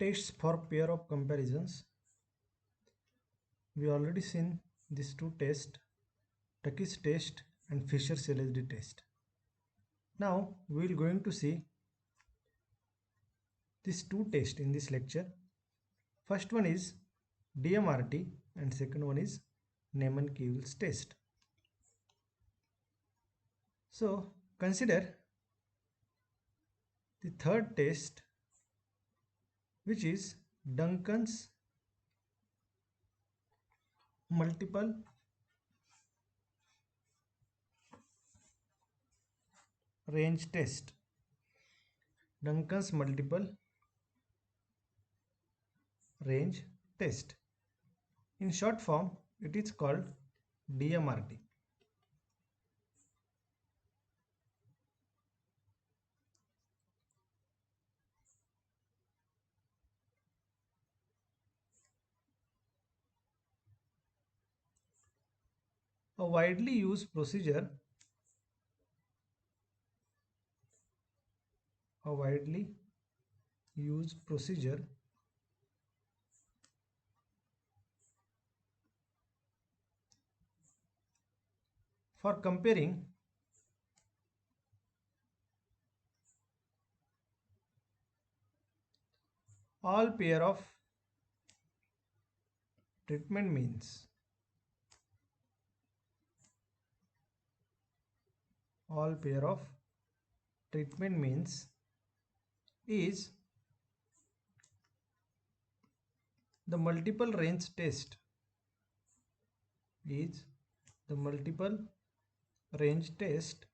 Tests for pair of comparisons. We already seen these two tests, Turkish test and Fisher's LSD test. Now we will going to see these two tests in this lecture. First one is DMRT and second one is Neyman-Kiewels test. So consider the third test, which is Duncan's multiple range test. Duncan's multiple range test. In short form, it is called DMRT. A widely used procedure a widely used procedure for comparing all pair of treatment means. All pair of treatment means is the multiple range test. Is the multiple range test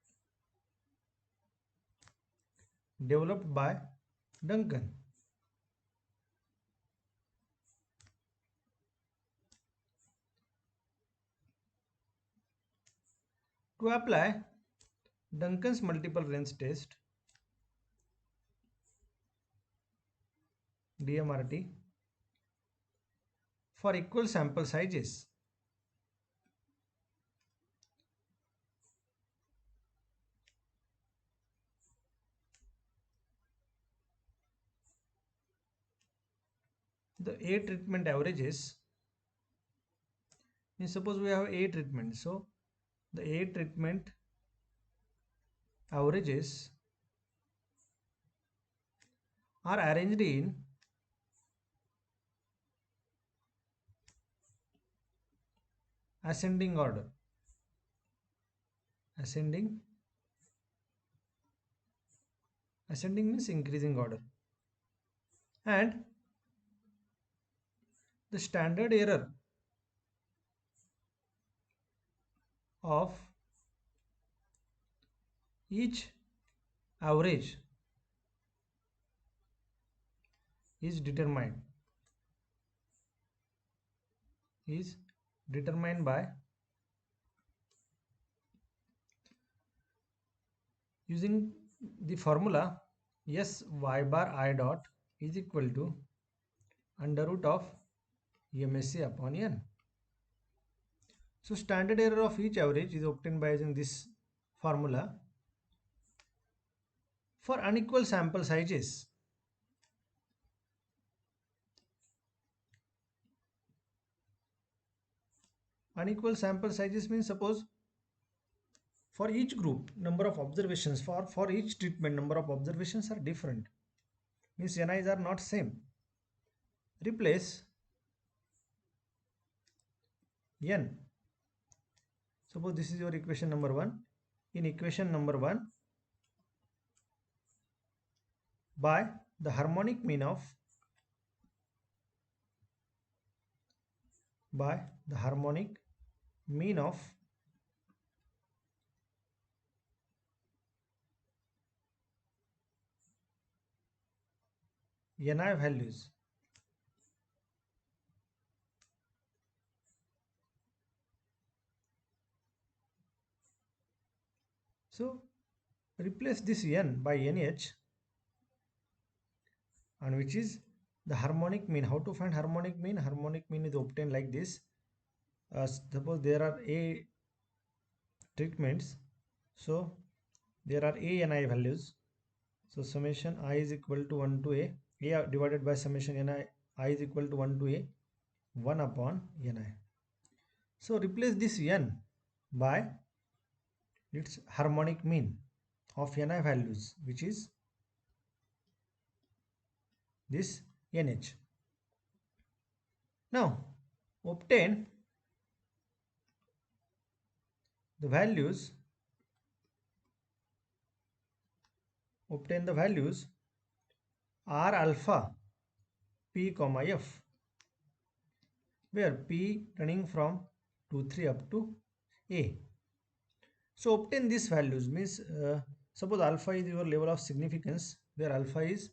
developed by Duncan. To apply Duncan's multiple range test, DMRT, for equal sample sizes, the A treatment averages, means suppose we have A treatment, so the A treatment averages are arranged in ascending order. Ascending means increasing order, and the standard error of each average is determined by using the formula S y bar I dot is equal to under root of MSE upon N. So standard error of each average is obtained by using this formula for unequal sample sizes. Unequal sample sizes means suppose for each group number of observations, for each treatment number of observations are different, means NIs are not same. Replace N. Suppose this is your equation number 1. In equation number 1, by the harmonic mean of NI values, so replace this N by NH, and which is the harmonic mean. How to find harmonic mean? Harmonic mean is obtained like this. Suppose there are A treatments, so there are A NI values, so summation I is equal to 1 to A A divided by summation ni I is equal to 1 to a 1 upon ni. So replace this n by its harmonic mean of ni values, which is this nh. Now obtain the values r alpha p comma f, where p running from 2 3 up to a. So obtain these values means, suppose alpha is your level of significance, where alpha is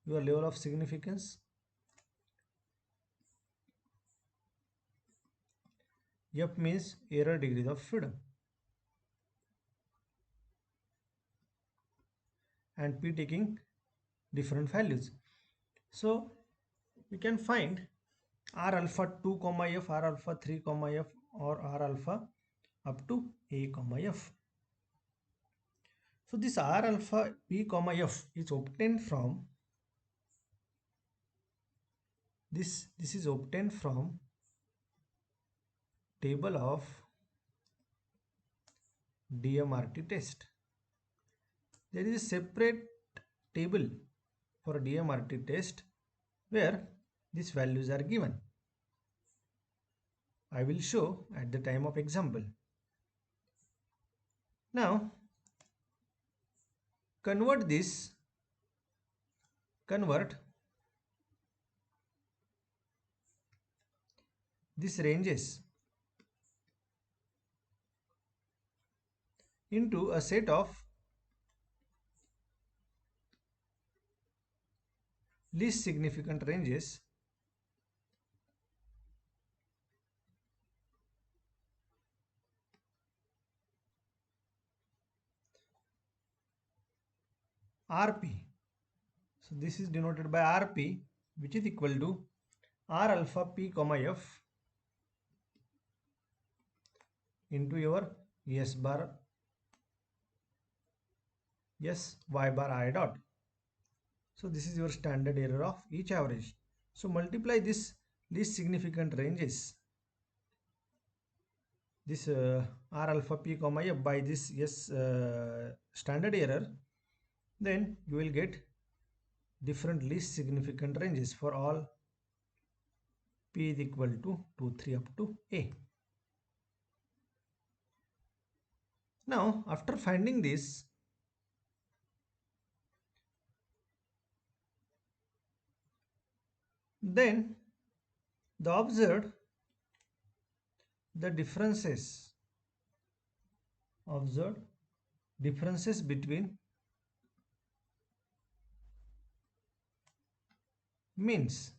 your level of significance, f means error degrees of freedom, and p taking different values. So we can find r alpha 2 comma f, r alpha 3 comma f, or r alpha up to a comma f. So this r alpha p comma f is obtained from this is obtained from table of DMRT test. There is a separate table for DMRT test where these values are given. I will show at the time of example. Now convert these ranges into a set of least significant ranges RP. So this is denoted by RP, which is equal to R alpha p comma f into your S bar S y bar I dot. So this is your standard error of each average. So multiply this least significant ranges, this R alpha p comma f by this standard error, then you will get different least significant ranges for all p is equal to 2 3 up to a. Now after finding this, then the observed the differences between means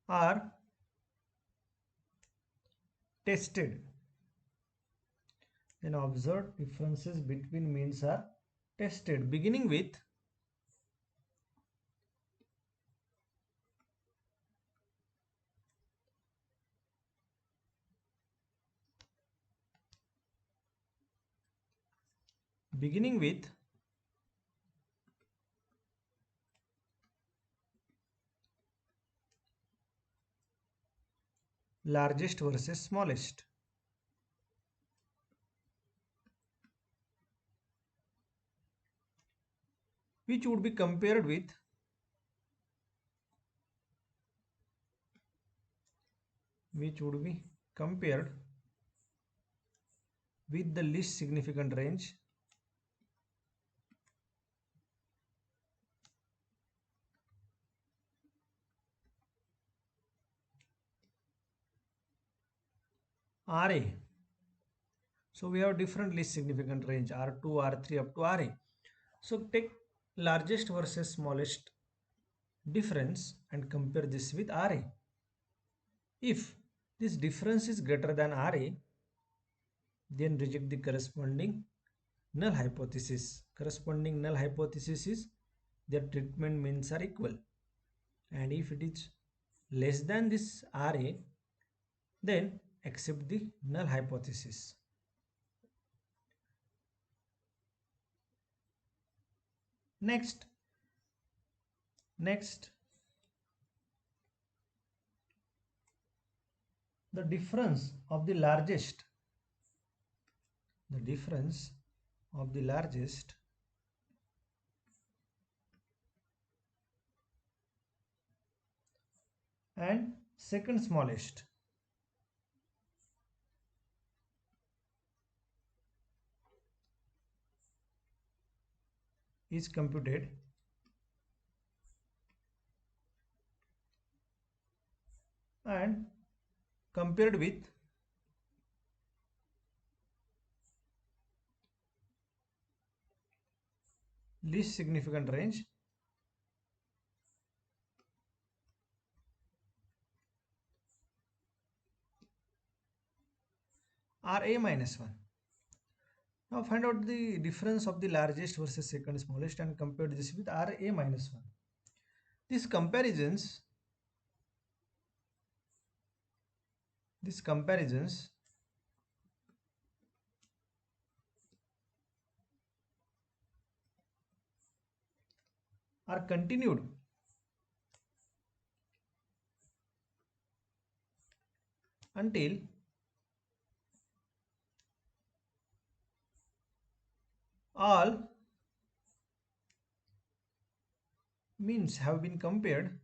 are tested. Then observed differences between means are tested, beginning with largest versus smallest. Which would be compared with the least significant range RA. So we have different least significant range R2, R3 up to RA. So take largest versus smallest difference and compare this with RA. If this difference is greater than RA, then reject the corresponding null hypothesis. Corresponding null hypothesis is their treatment means are equal. And if it is less than this RA, then accept the null hypothesis. Next next, the difference of the largest the difference of the largest and second smallest is computed and compared with least significant range RA minus 1. Now find out the difference of the largest versus second smallest and compare this with RA minus 1. These comparisons are continued until all means have been compared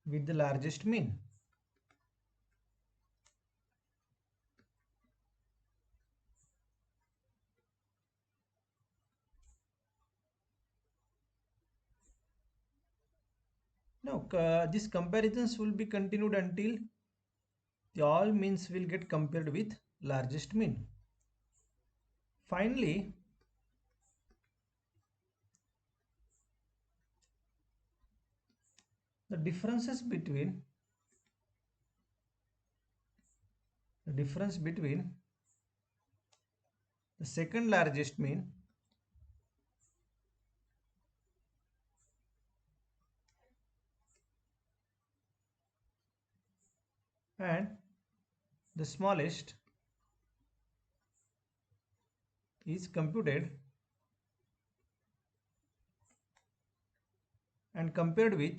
with the largest mean. Now these comparisons will be continued until the all means will get compared with largest mean. Finally, the difference between the second largest mean and the smallest is computed and compared with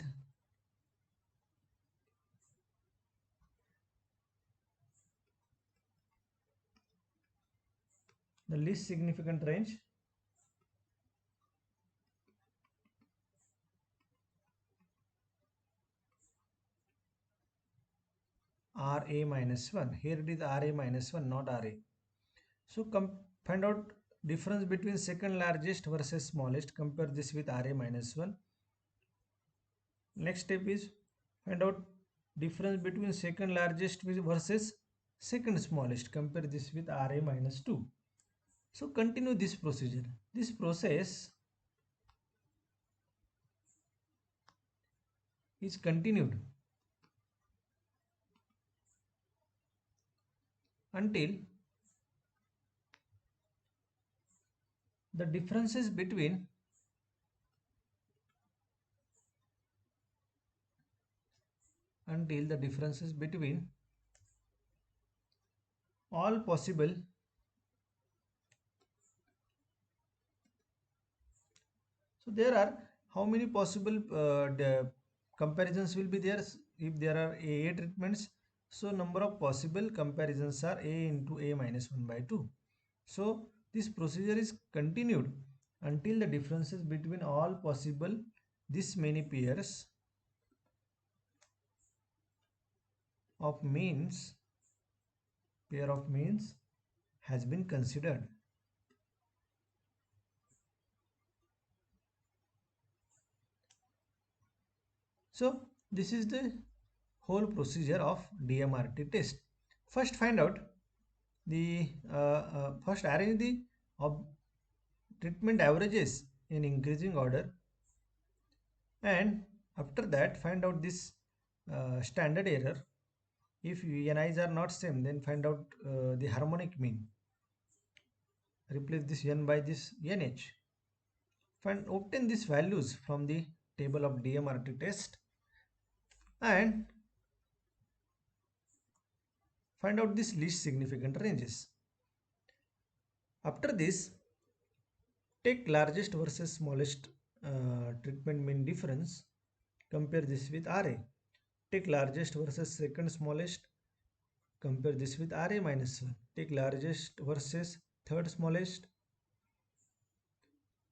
the least significant range RA minus 1. Here it is RA minus 1, not RA. So find out difference between second largest versus smallest. Compare this with RA minus 1. Next step is find out difference between second largest versus second smallest. Compare this with RA minus 2. So continue this procedure. This process is continued until the differences between all possible so there are how many possible comparisons will be there if there are A treatments. So number of possible comparisons are A into A minus 1 by 2. So this procedure is continued until the differences between all possible this many pairs of means has been considered. So this is the whole procedure of DMRT test. First find out the first arrange the treatment averages in increasing order, and after that find out this standard error. If ni's are not same, then find out the harmonic mean. Replace this n by this nh. Obtain these values from the table of DMRT test and Find out this least significant ranges. After this, take largest versus smallest treatment mean difference. Compare this with RA. Take largest versus second smallest. Compare this with RA minus 1. Take largest versus third smallest.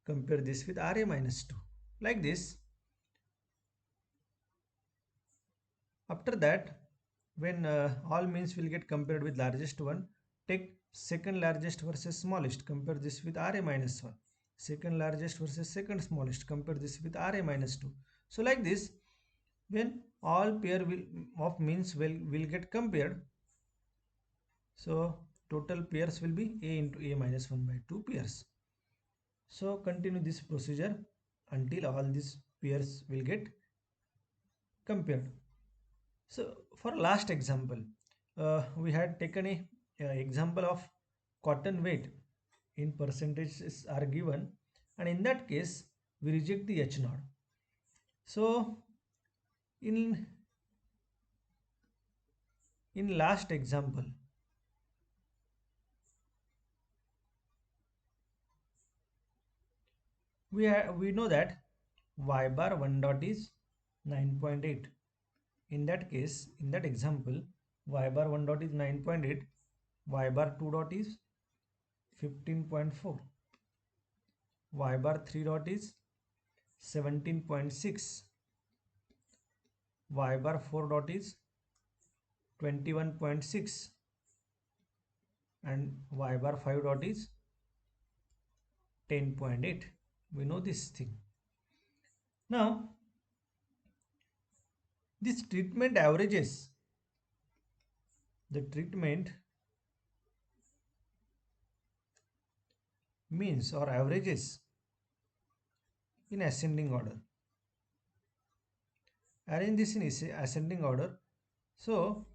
Compare this with RA minus 2. Like this. After that, when all means will get compared with largest one, take second largest versus smallest. Compare this with RA minus 1. Second largest versus second smallest. Compare this with RA minus 2. So like this, when all pair of means will get compared, so total pairs will be A into A minus 1 by 2 pairs. So continue this procedure until all these pairs will get compared. So for last example, we had taken a example of cotton weight in percentages are given, and in that case we reject the H naught. So in last example, we know that y bar 1 dot is 9.8. In that case, in that example, y bar 1 dot is 9.8, y bar 2 dot is 15.4, y bar 3 dot is 17.6, y bar 4 dot is 21.6, and y bar 5 dot is 10.8. We know this thing. Now, this treatment averages, the treatment means or averages in ascending order. Arrange this in ascending order. So,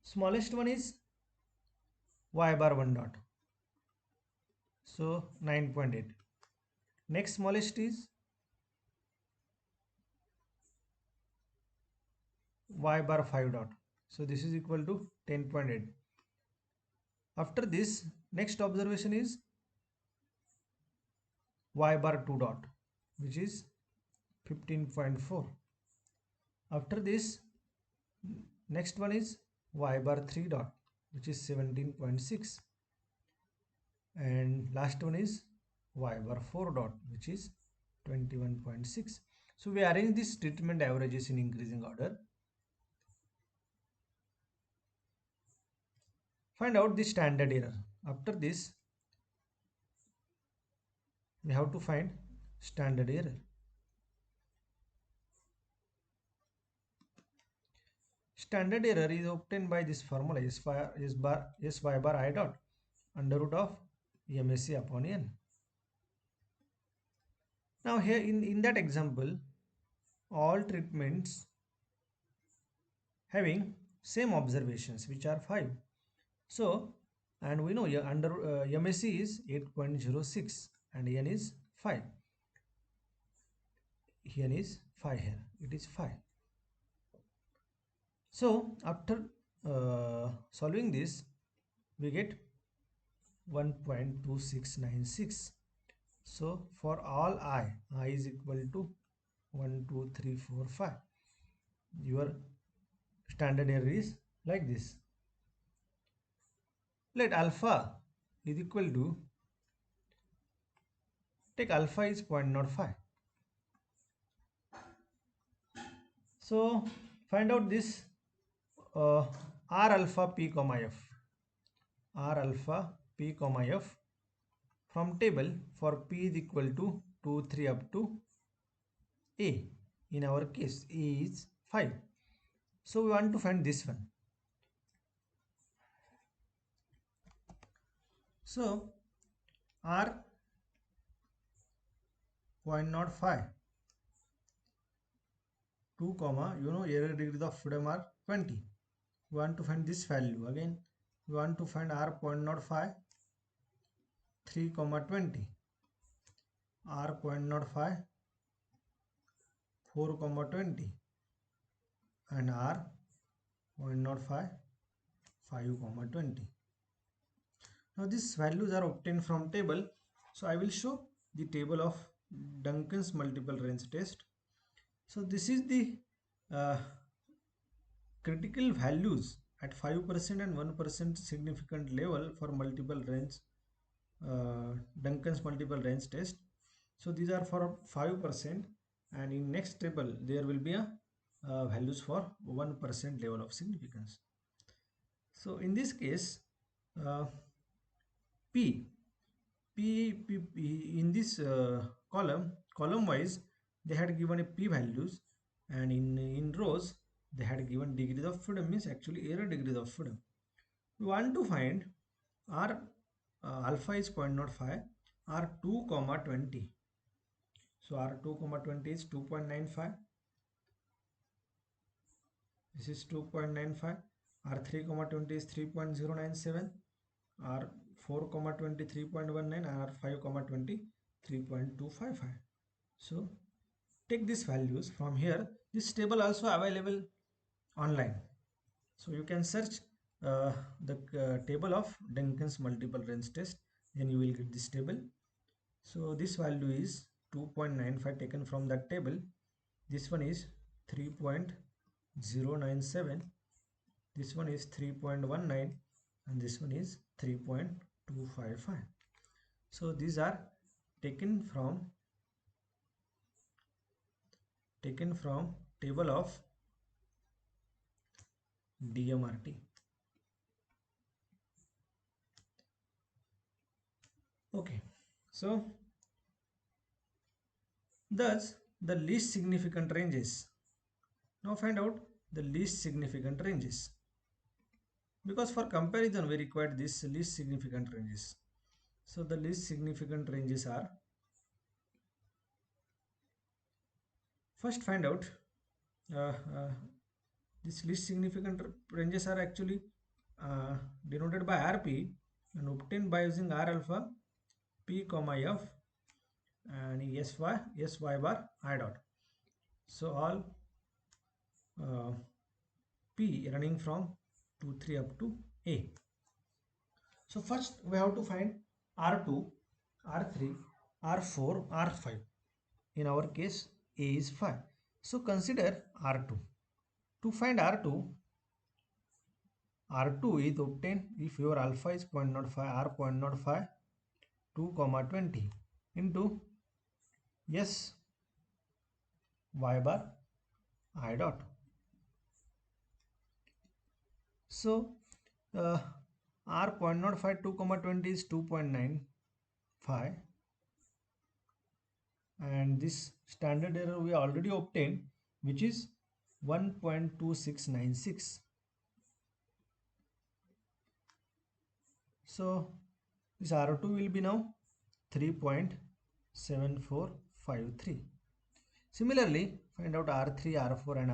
smallest one is y bar 1 dot. So, 9.8. Next smallest is y bar 5 dot. So, this is equal to 10.8. After this, next observation is y bar 2 dot, which is 15.4. After this, next one is y bar 3 dot, which is 17.6. And last one is y bar 4 dot, which is 21.6. So we arrange this treatment averages in increasing order. Find out the standard error. After this, we have to find standard error. Standard error is obtained by this formula s y bar I dot under root of MSE upon n. Now here in that example, all treatments having same observations, which are 5. So, and we know under MSE is 8.06 and n is 5. Here is 5 here. It is 5. So, after solving this, we get 1.2696. So, for all I is equal to 1, 2, 3, 4, 5. Your standard error is like this. Let alpha is equal to, take alpha is 0.05. So find out this R alpha P comma F. R alpha P comma F from table for P is equal to 2, 3 up to A. In our case, A is 5. So we want to find this one. So R 0.05, 2 comma, error degrees of freedom are 20. We want to find this value. Again, we want to find R 0.05, 3 comma 20, R 0.05, 4 comma 20, and R 0.05, 5, 20. Now these values are obtained from table. So I will show the table of Duncan's multiple range test. So this is the uh, critical values at 5% and 1% significant level for multiple range Duncan's multiple range test. So these are for 5%, and in next table there will be a values for 1% level of significance. So in this case, uh, P, in this column wise, they had given a P values, and in rows they had given degrees of freedom, means actually error degrees of freedom. We want to find R alpha is 0.05, R2 comma 20. So R2 comma 20 is 2.95. This is 2.95. R3 comma 20 is 3.097. R4 comma 20 3.19, and R5 comma 20 3.255. So take these values from here. This table also available online. So you can search the table of Duncan's multiple range test, then you will get this table. So this value is 2.95 taken from that table. This one is 3.097. This one is 3.19, and this one is 3.255. So these are taken from table of DMRT. Okay, so thus the least significant ranges. Now find out the least significant ranges, because for comparison we require this least significant ranges. So the least significant ranges are, first find out uh, uh, this least significant ranges are actually denoted by RP and obtained by using R alpha P comma F and sy bar I dot. So all P running from 2 3 up to A. So first we have to find R2, R3, R4, R5. In our case A is 5. So consider R2. To find R2, R2 is obtained if your alpha is 0.05, R 0.05, 2 comma 20 into S y bar I dot. So R 0.05, 2 comma 20 is 2.95, and this standard error we already obtained, which is 1.2696. So this R2 will be now 3.7453. Similarly, find out R3, R4 and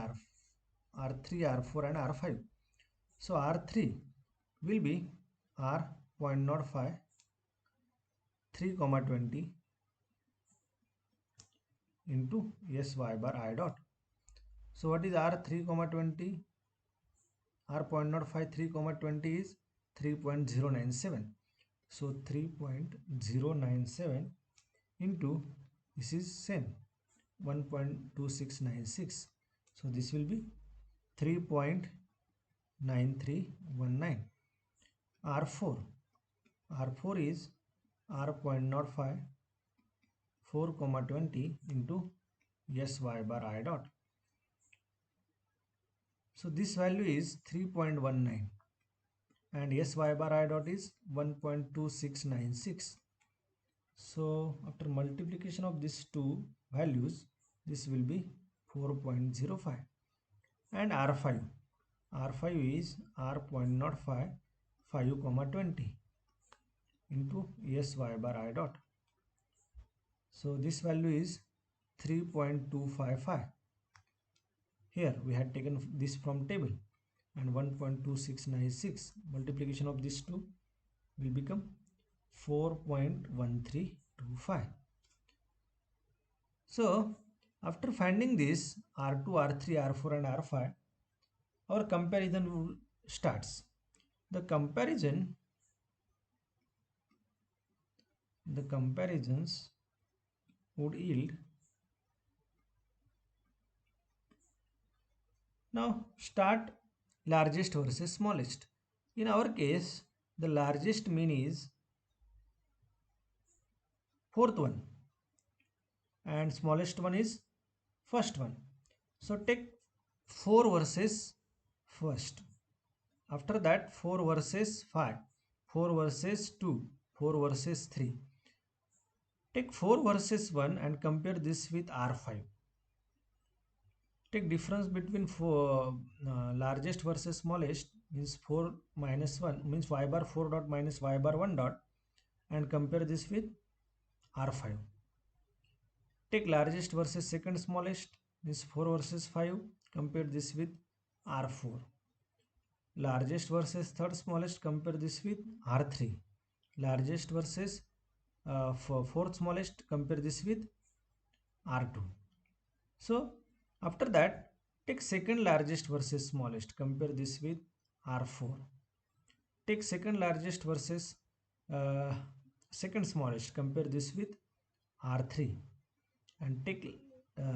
R3, R4 and R5. So R3 will be R 0.05, 3 comma 20 into sy bar I dot. So what is R3 comma 20? R 0.05, 3 comma 20 is 3.097. So 3.097 into, this is same, 1.2696. So this will be 3.9319. R4 is R 0.05, 4 comma 20 into sy bar I dot. So this value is 3.19 and sy bar I dot is 1.2696. So after multiplication of these two values, this will be 4.05. And R5 is R 0.05, 5 comma 20 into sy bar I dot. So this value is 3.255. Here we had taken this from table, and 1.2696 multiplication of these two will become 4.1325. So after finding this R2, R3, R4 and R5, our comparison starts. The comparisons would yield. Now start largest versus smallest. In our case, the largest mean is fourth one and smallest one is first one. So take 4 versus first. After that 4 versus 5, 4 versus 2, 4 versus 3. Take 4 versus 1 and compare this with R5. Take difference between largest versus smallest means 4 minus 1 means y bar 4 dot minus y bar 1 dot and compare this with R5. Take largest versus second smallest means 4 versus 5, compare this with R4. Largest versus third smallest, compare this with R3. Largest versus fourth smallest, compare this with R2. So after that, take second largest versus smallest, compare this with R4. Take second largest versus uh, second smallest, compare this with R3. And take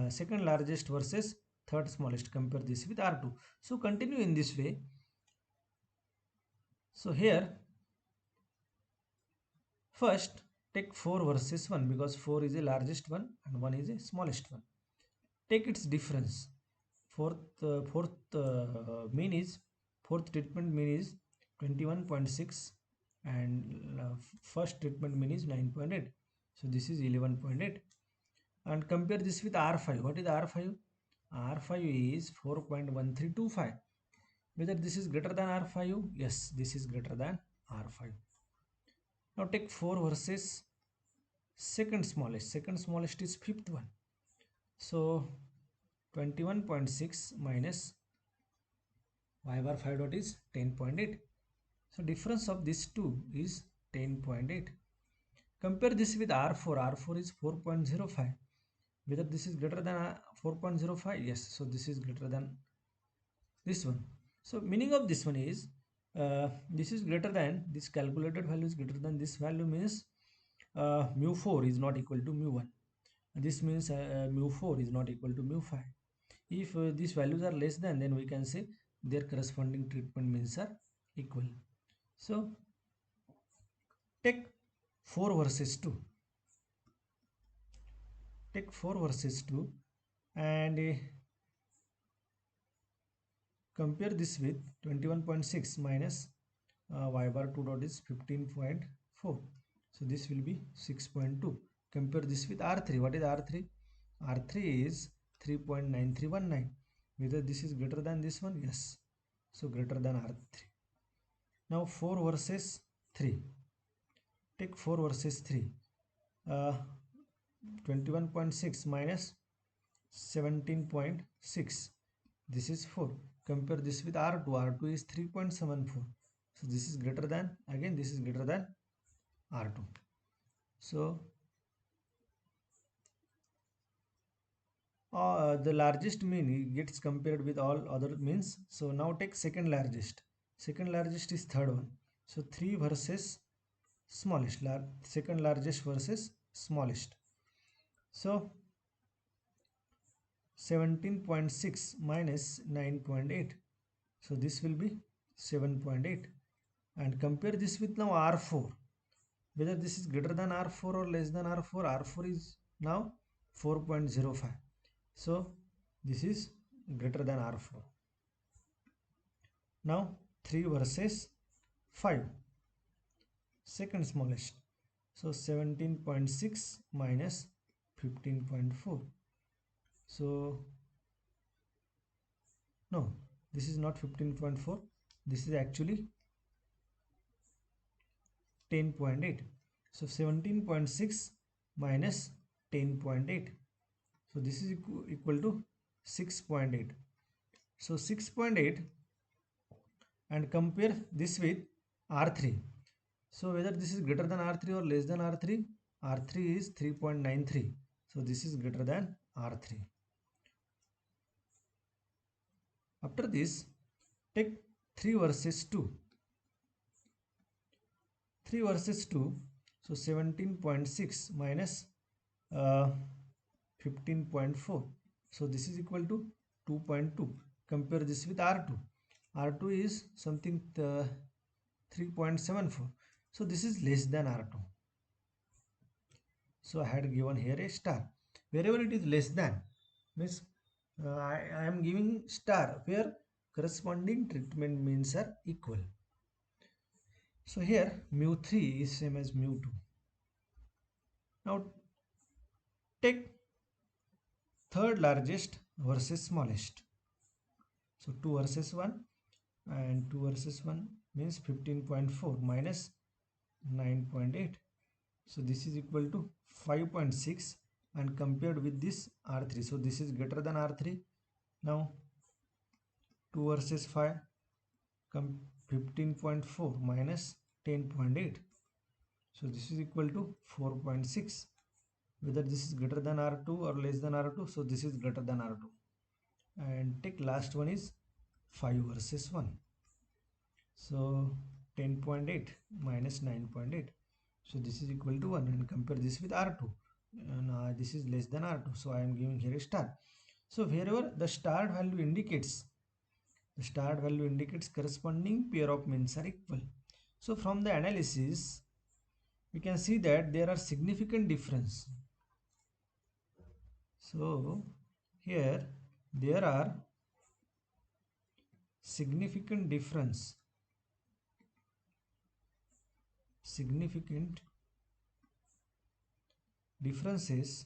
second largest versus third smallest, compare this with R2. So continue in this way. So here first take 4 versus 1 because 4 is the largest one and 1 is the smallest one. Take its difference. Mean is fourth treatment mean is 21.6 and first treatment mean is 9.8. So this is 11.8 and compare this with R5. What is R5? R5 is 4.1325. Whether this is greater than R5? Yes, this is greater than R5. Now take 4 versus second smallest. Second smallest is fifth one. So 21.6 minus y bar 5 dot is 10.8. So difference of these two is 10.8. Compare this with R4. R4 is 4.05. Whether this is greater than 4.05? Yes. So this is greater than this one. So meaning of this one is this is greater than, this calculated value is greater than this value means mu4 is not equal to mu1. This means mu4 is not equal to mu5. If these values are less than, then we can say their corresponding treatment means are equal. So take 4 versus 2. Take 4 versus 2 and compare this with 21.6 minus y bar 2 dot is 15.4. So this will be 6.2. Compare this with R3. What is R3? R3 is 3.9319. Whether this is greater than this one? Yes. So greater than R3. Now 4 versus 3. Take 4 versus 3. 21.6 minus 17.6. This is 4. Compare this with R2. R2 is 3.74. So this is greater than, again this is greater than R2. So the largest mean gets compared with all other means. So now take second largest. Second largest is third one. So 3 versus smallest. Second largest versus smallest. So 17.6 minus 9.8. So this will be 7.8. And compare this with now R4. Whether this is greater than R4 or less than R4. R4 is now 4.05. So this is greater than R4. Now 3 versus 5. Second smallest. So 17.6 minus 15.4. So no, this is not 15.4. This is actually 10.8. So 17.6 minus 10.8. So this is equal to 6.8. So 6.8 and compare this with R3. So whether this is greater than R3 or less than R3, R3 is 3.93. So this is greater than R3. After this, take 3 versus 2. 3 versus 2. So 17.6 minus uh, 15.4. So this is equal to 2.2. Compare this with R2. R2 is something 3.74. So this is less than R2. So I had given here a star. Wherever it is less than, means I am giving star where corresponding treatment means are equal. So here mu3 is same as mu2. Now take third largest versus smallest. So 2 versus 1, and 2 versus 1 means 15.4 minus 9.8. So this is equal to 5.6, and compared with this R3. So this is greater than R3. Now 2 versus 5, 15.4 minus 10.8. So this is equal to 4.6. Whether this is greater than R2 or less than R2, so this is greater than R2. And take last one is 5 versus 1. So 10.8 minus 9.8. So this is equal to 1, and compare this with R2. And this is less than R2. So I am giving here a star. So wherever the star value indicates, corresponding pair of means are equal. So from the analysis, we can see that there are significant difference. So here there are significant differences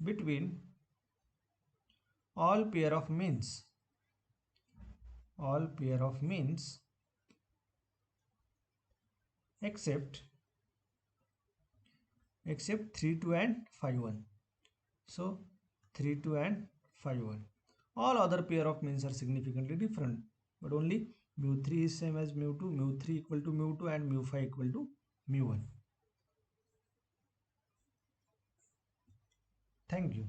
between all pair of means except 3, 2 and 5, 1. So 3, 2 and 5, 1. All other pair of means are significantly different, but only mu3 is same as mu2, mu3 equal to mu2, and mu5 equal to mu1. Thank you.